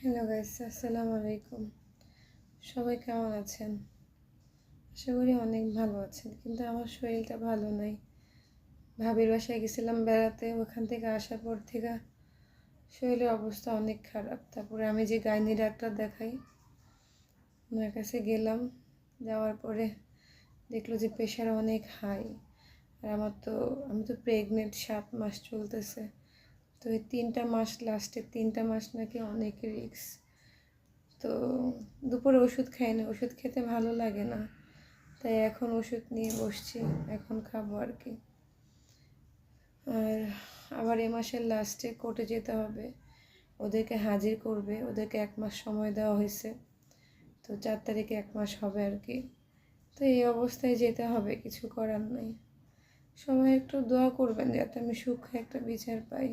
Hello guys, আসসালামু আলাইকুম। সবাই কেমন আছেন? আশা করি অনেক ভালো আছেন, কিন্তু আমার শরীরটা ভালো নাই। ভাবির বাসায় গেছিলাম বেড়াতে, ওখান থেকে আসার পর থেকে শরীরের অবস্থা অনেক খারাপ। তারপরে আমি যে গাইনি ডাক্তার দেখাই, ওনার কাছে গেলাম। যাওয়ার পরে দেখলো যে প্রেশার অনেক হাই। আর আমি তো প্রেগনেন্ট, 7 মাস চলতেছে। তো এই 3টা মাস, লাস্টের 3টা মাস নাকি অনেক রিস্ক। তো দুপুরে ওষুধ খাই না, ওষুধ খেতে ভালো লাগে না, তাই এখন ওষুধ নিয়ে বসছি, এখন খাবো আর কি। আর আবার এ মাসের লাস্টে কোর্টে যেতে হবে, ওদেরকে হাজির করবে, ওদেরকে 1 মাস সময় দেওয়া হয়েছে। তো 4 তারিখে 1 মাস হবে আর কি। তো এই অবস্থায় যেতে হবে, কিছু করার নাই। সবাই একটু দোয়া করবেন যাতে আমি সুখে একটা বিচার পাই।